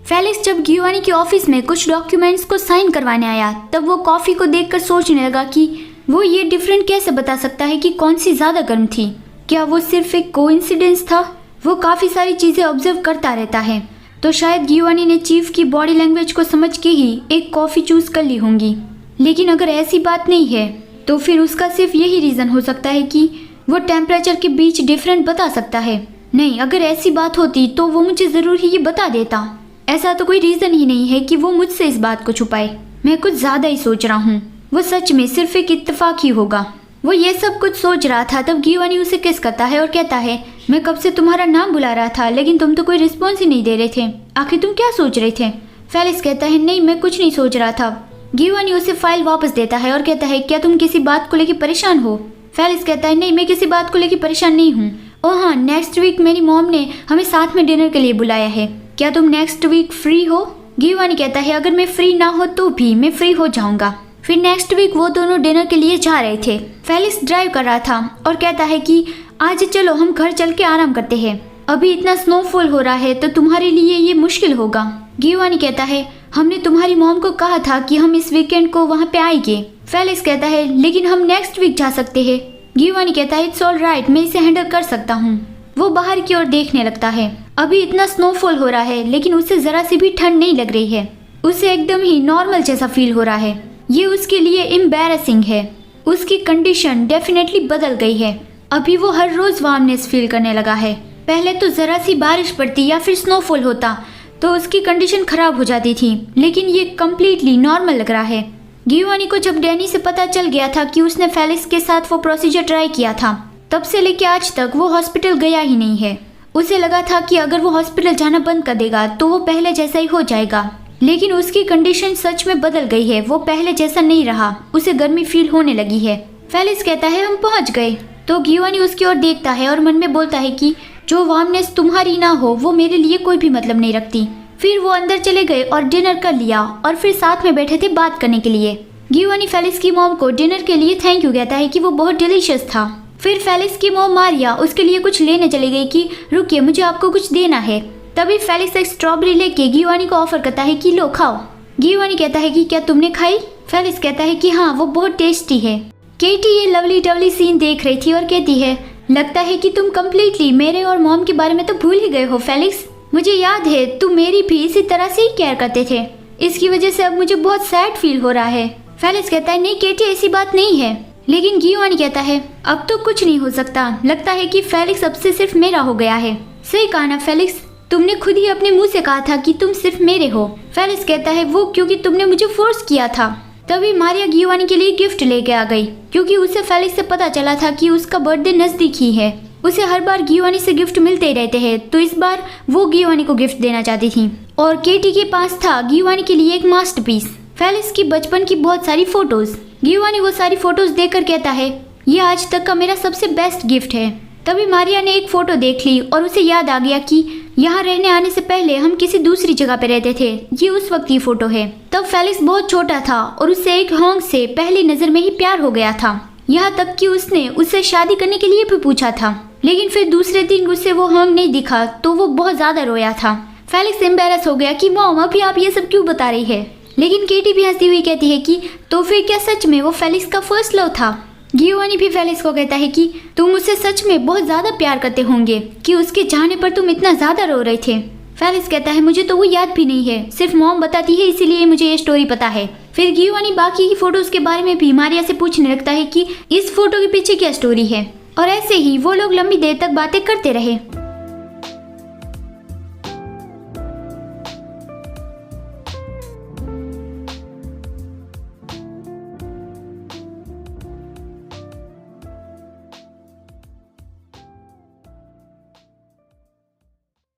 Felix जब गियोवानी के office में कुछ डॉक्यूमेंट्स को साइन करवाने आया तब वो कॉफी को देखकर सोचने लगा कि वो ये डिफरेंट कैसे बता सकता है कि कौन सी ज्यादा गर्म थी। क्या वो सिर्फ एक कोइंसिडेंस था? वो काफी सारी चीजें ऑब्जर्व करता रहता है, तो शायद गियोवानी ने चीफ की बॉडी लैंग्वेज को समझ के ही एक कॉफी चूज कर ली होंगी। लेकिन अगर ऐसी बात नहीं है तो फिर उसका सिर्फ यही रीजन हो सकता है कि वो टेम्परेचर के बीच डिफरेंट बता सकता है। नहीं, अगर ऐसी बात होती तो वो मुझे जरूर ही ये बता देता। ऐसा तो कोई रीजन ही नहीं है कि वो मुझसे इस बात को छुपाए। मैं कुछ ज्यादा ही सोच रहा हूँ। वो सच में सिर्फ एक इत्तेफाक ही होगा। वो ये सब कुछ सोच रहा था तब गियोवानी उसे किस करता है और कहता है, मैं कब से तुम्हारा नाम बुला रहा था लेकिन तुम तो कोई रिस्पॉन्स ही नहीं दे रहे थे। आखिर तुम क्या सोच रहे थे? फेलिक्स कहता है, नहीं मैं कुछ नहीं सोच रहा था। गियोवानी उसे फाइल वापस देता है और कहता है, क्या तुम किसी बात को लेकर परेशान हो? फेलिक्स कहता है, नहीं मैं किसी बात को लेकर परेशान नहीं हूँ। ओह हाँ, नेक्स्ट वीक मेरी मॉम ने हमें साथ में डिनर के लिए बुलाया है। क्या तुम नेक्स्ट वीक फ्री हो? गियोवानी कहता है, अगर मैं फ्री ना हो तो भी मैं फ्री हो जाऊंगा। फिर नेक्स्ट वीक वो दोनों डिनर के लिए जा रहे थे। फेलिक्स ड्राइव कर रहा था और कहता है कि आज चलो हम घर चल के आराम करते हैं। अभी इतना स्नोफॉल हो रहा है तो तुम्हारे लिए ये मुश्किल होगा। गियोवानी कहता है, हमने तुम्हारी मॉम को कहा था कि हम इस वीकेंड को वहाँ पे आएंगे। फेलिक्स कहता है, लेकिन हम नेक्स्ट वीक जा सकते हैं। गियोवानी कहता है, इट्स ऑल राइट, मैं इसे हैंडल कर सकता हूँ। वो बाहर की ओर देखने लगता है। अभी इतना स्नोफॉल हो रहा है लेकिन उसे जरा सी भी ठंड नहीं लग रही है। उसे एकदम ही नॉर्मल जैसा फील हो रहा है। ये उसके लिए एम्बैरेसिंग है। उसकी कंडीशन डेफिनेटली बदल गई है। अभी वो हर रोज वार्मनेस फील करने लगा है। पहले तो जरा सी बारिश पड़ती या फिर स्नोफॉल होता तो उसकी कंडीशन खराब हो जाती थी, लेकिन ये कम्प्लीटली नॉर्मल लग रहा है। गियोवानी को जब डैनी से पता चल गया था कि उसने फेलिक्स के साथ वो प्रोसीजर ट्राई किया था, तब से लेके आज तक वो हॉस्पिटल गया ही नहीं है। उसे लगा था कि अगर वो हॉस्पिटल जाना बंद कर देगा तो वो पहले जैसा ही हो जाएगा, लेकिन उसकी कंडीशन सच में बदल गई है। वो पहले जैसा नहीं रहा। उसे गर्मी फील होने लगी है। फेलिक्स कहता है, हम पहुंच गए। तो गियोवानी उसकी ओर देखता है और मन में बोलता है कि जो वार्मनेस तुम्हारी ना हो वो मेरे लिए कोई भी मतलब नहीं रखती। फिर वो अंदर चले गए और डिनर कर लिया और फिर साथ में बैठे थे बात करने के लिए। गियोवानी फेलिक्स की मॉम को डिनर के लिए थैंक यू कहता है कि वो बहुत डिलीशियस था। फिर फेलिक्स की मॉम मारिया उसके लिए कुछ लेने चली गई कि रुकिए मुझे आपको कुछ देना है। तभी फेलिक्स एक स्ट्रॉबेरी लेके गियोवानी को ऑफर करता है कि लो खाओ। गियोवानी कहता है कि क्या तुमने खाई? फेलिक्स कहता है कि हाँ वो बहुत टेस्टी है। केटी ये लवली डवली सीन देख रही थी और कहती है, लगता है कि तुम कम्प्लीटली मेरे और मॉम के बारे में तो भूल ही गए हो फेलिक्स। मुझे याद है तुम मेरी भी इसी तरह से ही केयर करते थे। इसकी वजह से अब मुझे बहुत सैड फील हो रहा है। फेलिक्स कहता है, नहीं केटी ऐसी बात नहीं है। लेकिन गियोवानी कहता है, अब तो कुछ नहीं हो सकता। लगता है कि फेलिक्स अब से सिर्फ मेरा हो गया है। सही कहा ना फेलिक्स, तुमने खुद ही अपने मुंह से कहा था कि तुम सिर्फ मेरे हो। फेलिक्स कहता है, वो क्योंकि तुमने मुझे फोर्स किया था। तभी मारिया गियोवानी के लिए गिफ्ट लेके आ गई, क्योंकि उसे फेलिक्स से पता चला था कि उसका बर्थडे नजदीक ही है। उसे हर बार गियोवानी से गिफ्ट मिलते ही रहते हैं, तो इस बार वो गियोवानी को गिफ्ट देना चाहती थी। और केटी के पास था गियोवानी के लिए एक मास्टरपीस, फेलिक्स की बचपन की बहुत सारी फोटोज। गियोवानी वो सारी फोटोज देखकर कहता है, ये आज तक का मेरा सबसे बेस्ट गिफ्ट है। तभी मारिया ने एक फोटो देख ली और उसे याद आ गया कि यहाँ रहने आने से पहले हम किसी दूसरी जगह पे रहते थे। ये उस वक्त की फोटो है। तब फेलिक्स बहुत छोटा था और उससे एक हॉन्ग से पहली नजर में ही प्यार हो गया था। यहाँ तक कि उसने उससे शादी करने के लिए भी पूछा था, लेकिन फिर दूसरे दिन उसे वो हॉन्ग नहीं दिखा तो वो बहुत ज्यादा रोया था। फेलिक्स एम्बैरस हो गया कि मॉम अभी आप ये सब क्यों बता रही है। लेकिन केटी भी हंसती हुई कहती है कि तो फिर क्या सच में वो फेलिक्स का फर्स्ट लव था? गियोवानी भी फेलिक्स को कहता है कि तुम उससे सच में बहुत ज्यादा प्यार करते होंगे कि उसके जाने पर तुम इतना ज्यादा रो रहे थे। फेलिक्स कहता है, मुझे तो वो याद भी नहीं है, सिर्फ मॉम बताती है इसीलिए मुझे ये स्टोरी पता है। फिर गियोवानी बाकी की फोटोज के बारे में भी मारिया से पूछने लगता है कि इस फोटो के पीछे क्या स्टोरी है। और ऐसे ही वो लोग लंबी देर तक बातें करते रहे।